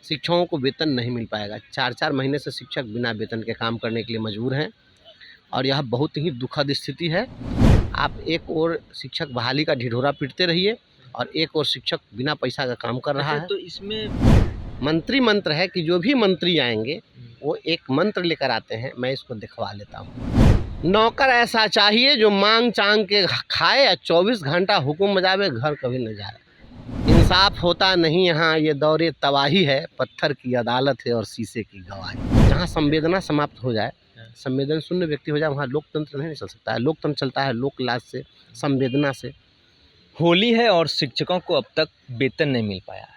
शिक्षकों को वेतन नहीं मिल पाएगा। 4-4 महीने से शिक्षक बिना वेतन के काम करने के लिए मजबूर हैं और यह बहुत ही दुखद स्थिति है। आप एक ओर शिक्षक बहाली का ढिढोरा पीटते रहिए और एक ओर शिक्षक बिना पैसा का काम कर रहा है। तो इसमें मंत्री मंत्र है कि जो भी मंत्री आएंगे वो एक मंत्र लेकर आते हैं, मैं इसको दिखवा लेता हूँ। नौकर ऐसा चाहिए जो मांग चांग के खाए या 24 घंटा हुक्म बजावे, घर कभी न जाए। इंसाफ होता नहीं यहाँ, ये दौरे तबाही है, पत्थर की अदालत है और शीशे की गवाही। जहाँ संवेदना समाप्त हो जाए, संवेदन शून्य व्यक्ति हो जाए, वहाँ लोकतंत्र नहीं चल सकता है। लोकतंत्र चलता है लोकलाज से, संवेदना से। होली है और शिक्षकों को अब तक वेतन नहीं मिल पाया है।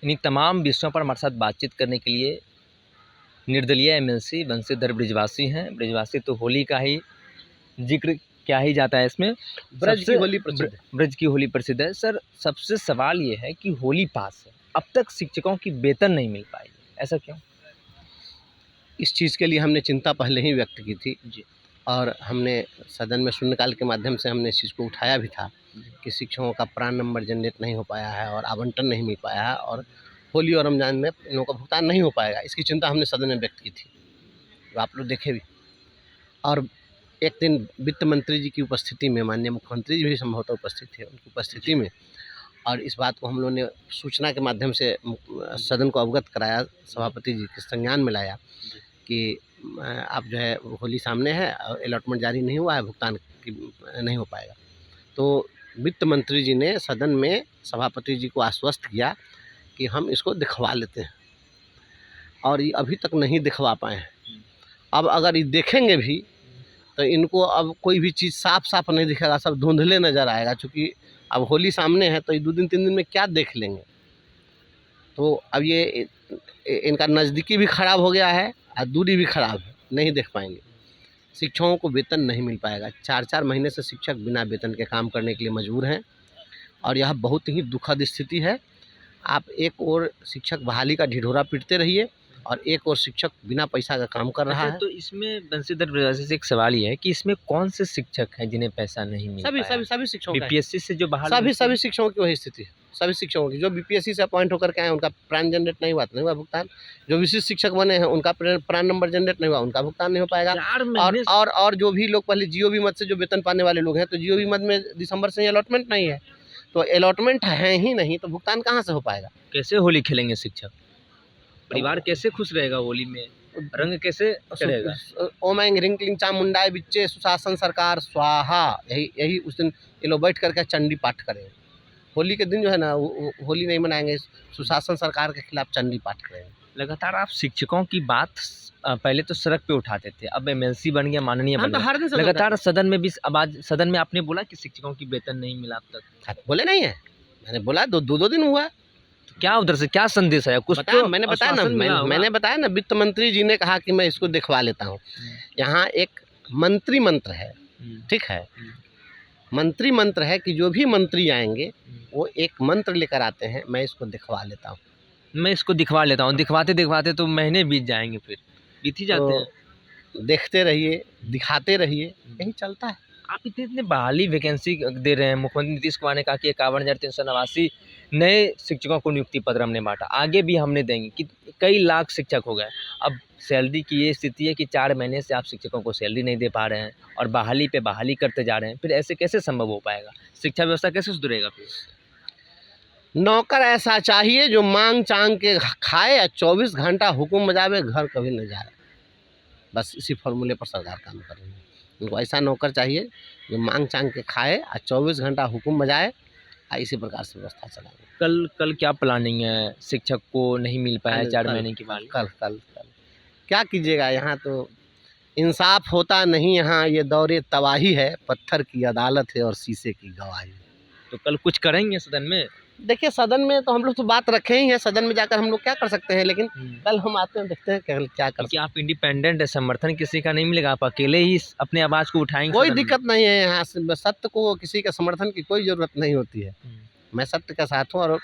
इन्हीं तमाम विषयों पर हमारे साथ बातचीत करने के लिए निर्दलीय एमएलसी बंशीधर बृजवासी हैं। बृजवासी तो होली का ही जिक्र क्या ही जाता है इसमें। ब्रज की होली प्रसिद्ध है। ब्रज की होली प्रसिद्ध है। सर, सबसे सवाल ये है कि होली पास है, अब तक शिक्षकों की वेतन नहीं मिल पाई, ऐसा क्यों? इस चीज़ के लिए हमने चिंता पहले ही व्यक्त की थी जी। और हमने सदन में शून्यकाल के माध्यम से हमने इस चीज़ को उठाया भी था कि शिक्षकों का प्रान नंबर जनरेट नहीं हो पाया है और आवंटन नहीं मिल पाया है और होली और रमजान में इन लोगों का भुगतान नहीं हो पाएगा। इसकी चिंता हमने सदन में व्यक्त की थी, तो आप लोग देखे भी। और एक दिन वित्त मंत्री जी की उपस्थिति में, माननीय मुख्यमंत्री जी भी संभवतः उपस्थित थे, उनकी उपस्थिति में, और इस बात को हम लोगों ने सूचना के माध्यम से सदन को अवगत कराया, सभापति जी के संज्ञान में लाया कि आप जो है होली सामने है और अलॉटमेंट जारी नहीं हुआ है, भुगतान की नहीं हो पाएगा। तो वित्त मंत्री जी ने सदन में सभापति जी को आश्वस्त किया कि हम इसको दिखवा लेते हैं, और ये अभी तक नहीं दिखवा पाए हैं। अब अगर ये देखेंगे भी तो इनको अब कोई भी चीज़ साफ साफ नहीं दिखेगा, सब धुंधले नज़र आएगा। चूँकि अब होली सामने है तो ये 2 दिन 3 दिन में क्या देख लेंगे। तो अब ये इनका नज़दीकी भी ख़राब हो गया है और दूरी भी ख़राब है, नहीं देख पाएंगे। शिक्षकों को वेतन नहीं मिल पाएगा। 4-4 महीने से शिक्षक बिना वेतन के काम करने के लिए मजबूर हैं और यह बहुत ही दुखद स्थिति है। आप एक ओर शिक्षक बहाली का ढिढोरा पीटते रहिए और एक और शिक्षक बिना पैसा का काम कर रहा है। तो इसमें बंशीधर बृजवासी से एक सवाल ये है कि इसमें कौन से शिक्षक हैं जिन्हें पैसा नहीं मिल पाया? सभी शिक्षकों का है। बीपीएससी से जो बाहर सभी शिक्षकों की वही स्थिति है। सभी शिक्षकों की जो बीपीएससी से अपॉइंट होकर के आए उनका प्रान जनरेट नहीं हुआ, तो नहीं हुआ भुगतान। जो विशिष्ट शिक्षक बने हैं उनका प्रान नंबर जनरेट नहीं हुआ, उनका भुगतान नहीं हो पाएगा। और जो भी लोग पहले जीओबी मद से जो वेतन पाने वाले लोग हैं, तो जीओबी मद में दिसंबर से अलॉटमेंट नहीं है, तो अलॉटमेंट है ही नहीं, तो भुगतान कहाँ से हो पाएगा? कैसे होली खेलेंगे शिक्षक? परिवार कैसे खुश रहेगा होली में? रंग कैसे चढ़ेगा? ओम ऐं ह्रीं क्लीं चामुंडाय विच्चे सुशासन सरकार स्वाहा, यही उस दिन ये लोग बैठ करके चंडी पाठ करेंगे। होली के दिन जो है ना, वो होली नहीं मनाएंगे, सुशासन सरकार के खिलाफ चंडी पाठ करेंगे। लगातार आप शिक्षकों की बात पहले तो सड़क पे उठाते थे, अब एमएलसी बन गया, माननीय बन गया। लगातार सदन में भी आवाज, सदन में आपने बोला कि शिक्षकों की वेतन नहीं मिला अब तक। बोले नहीं है, मैंने बोला दो दिन हुआ। क्या उधर से क्या संदेश है कुछ? तो मैंने बताया ना, वित्त मंत्री जी ने कहा कि मैं इसको दिखवा लेता हूँ। यहाँ एक मंत्री मंत्र है, ठीक है, मंत्री मंत्र है कि जो भी मंत्री आएंगे वो एक मंत्र लेकर आते हैं, मैं इसको दिखवा लेता हूँ। मैं इसको दिखवा लेता हूँ, दिखवाते दिखवाते तो महीने बीत जाएंगे, फिर बीत ही जाते हैं। देखते रहिए, दिखाते रहिए, यही चलता है। आप इतने बहाली वैकेंसी दे रहे हैं। मुख्यमंत्री नीतीश कुमार ने कहा कि 51,389 नए शिक्षकों को नियुक्ति पत्र हमने बांटा, आगे भी हमने देंगे, कि कई लाख शिक्षक हो गए। अब सैलरी की ये स्थिति है कि 4 महीने से आप शिक्षकों को सैलरी नहीं दे पा रहे हैं और बहाली पे बहाली करते जा रहे हैं, फिर ऐसे कैसे संभव हो पाएगा? शिक्षा व्यवस्था कैसे सुधरेगा? फिर नौकर ऐसा चाहिए जो मांग चांग के खाए या 24 घंटा हुक्म बजावे, घर कभी न जाए। बस इसी फॉर्मूले पर सरकार काम कर रही है। उनको ऐसा नौकर चाहिए जो मांग चांग के खाए और 24 घंटा हुक्म बजाए, इसी प्रकार से व्यवस्था चलाएंगे। कल क्या प्लानिंग है? शिक्षक को नहीं मिल पाया 4 महीने के बाद। कल क्या कीजिएगा? यहाँ तो इंसाफ होता नहीं यहाँ, ये दौरे तबाही है, पत्थर की अदालत है और शीशे की गवाही। तो कल कुछ करेंगे सदन में? देखिए, सदन में तो हम लोग तो बात रखे ही है, सदन में जाकर हम लोग क्या कर सकते हैं, लेकिन कल हम आते हैं, देखते हैं क्या कर सकते हैं। आप इंडिपेंडेंट है, समर्थन किसी का नहीं मिलेगा, आप अकेले ही अपने आवाज़ को उठाएंगे? कोई दिक्कत नहीं है यहाँ, सत्य को किसी का समर्थन की कोई ज़रूरत नहीं होती है। मैं सत्य का साथ हूँ और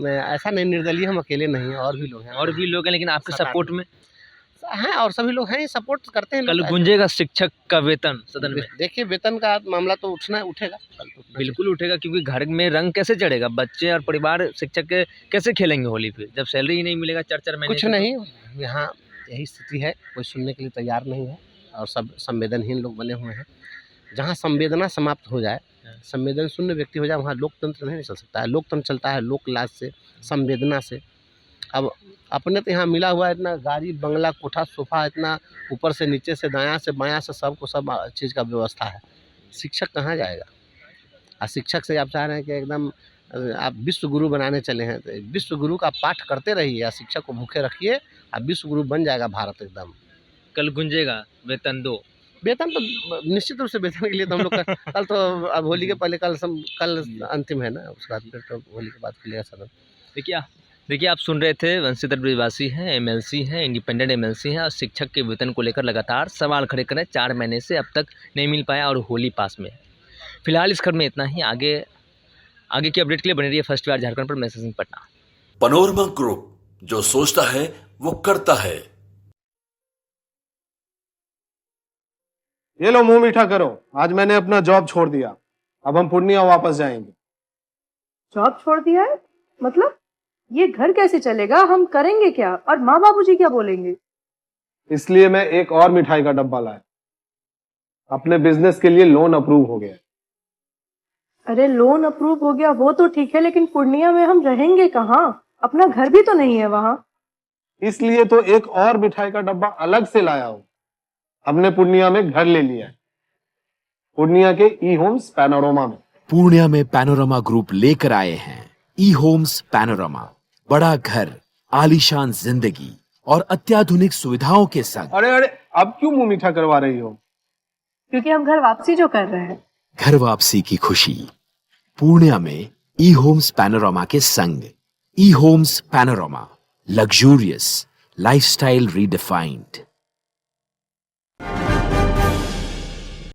ऐसा नहीं निर्दलीय हम अकेले नहीं हैं, और भी लोग हैं। लेकिन आपके सपोर्ट में हैं और सभी लोग हैं, सपोर्ट करते हैं कल लोग। गुंजेगा शिक्षक का वेतन सदन में? देखिए वेतन का मामला तो उठेगा कल तो उठना बिल्कुल उठेगा, क्योंकि घर में रंग कैसे चढ़ेगा? बच्चे और परिवार शिक्षक के कैसे खेलेंगे होली पे, जब सैलरी ही नहीं मिलेगा 4-4 महीने कुछ से? नहीं, यहाँ यही स्थिति है, कोई सुनने के लिए तैयार नहीं है और सब संवेदनहीन लोग बने हुए हैं। जहाँ संवेदना समाप्त हो जाए, संवेदन शून्य व्यक्ति हो जाए, वहाँ लोकतंत्र नहीं चल सकता है। लोकतंत्र चलता है लोक लाज से, संवेदना से। अब अपने तो यहाँ मिला हुआ है इतना गाड़ी बंगला कोठा सोफा, इतना ऊपर से नीचे से दायां से बायां से सबको सब चीज़ का व्यवस्था है। शिक्षक कहाँ जाएगा? शिक्षक से आप चाह रहे हैं कि एकदम आप विश्व गुरु बनाने चले हैं, तो विश्व गुरु का पाठ करते रहिए या शिक्षक को भूखे रखिए, अब विश्व गुरु बन जाएगा भारत एकदम। कल गुंजेगा वेतन दो। वेतन तो निश्चित रूप से वेतन के लिए तो हम लोग का कल तो अब होली के पहले कल अंतिम है ना, उसके बाद फिर तो होली के बाद खुलेगा सदन। देखिए आप सुन रहे थे वंशीधर ब्रिजवासी हैं, एमएलसी हैं, इंडिपेंडेंट एमएलसी हैं और शिक्षक के वेतन को लेकर लगातार सवाल खड़े कर रहे हैं। 4 महीने से अब तक नहीं मिल पाया और होली पास में है। फिलहाल इस खबर में इतना ही। आगे की अपडेट के लिए बने रहिए फर्स्ट बार झारखंड पर। मैसेज पटना। पैनोरमा ग्रुप, जो सोचता है वो करता है। ये लो मुंह मीठा करो, आज मैंने अपना जॉब छोड़ दिया, अब हम पूर्णिया वापस जाएंगे। जॉब छोड़ दिया है? मतलब ये घर कैसे चलेगा? हम करेंगे क्या? और माँ बाबूजी क्या बोलेंगे? इसलिए मैं एक और मिठाई का डब्बा लाया। अपने बिजनेस के लिए लोन अप्रूव हो गया। अरे लोन अप्रूव हो गया वो तो ठीक है, लेकिन पूर्णिया में हम रहेंगे कहाँ? अपना घर भी तो नहीं है वहाँ। इसलिए तो एक और मिठाई का डब्बा अलग से लाया हूँ। हमने पूर्णिया में घर ले लिया है, पूर्णिया के ई होम्स पैनोरमा में। पूर्णिया में पैनोरमा ग्रुप लेकर आए हैं ई होम्स पैनोरमा। बड़ा घर, आलीशान जिंदगी और अत्याधुनिक सुविधाओं के संग। अरे अब क्यों मुंह मीठा करवा रही हो? क्योंकि हम घर वापसी जो कर रहे हैं। घर वापसी की खुशी पूर्णिया में ई होम्स पैनोरमा के संग। E Homes Panorama, luxurious lifestyle redefined.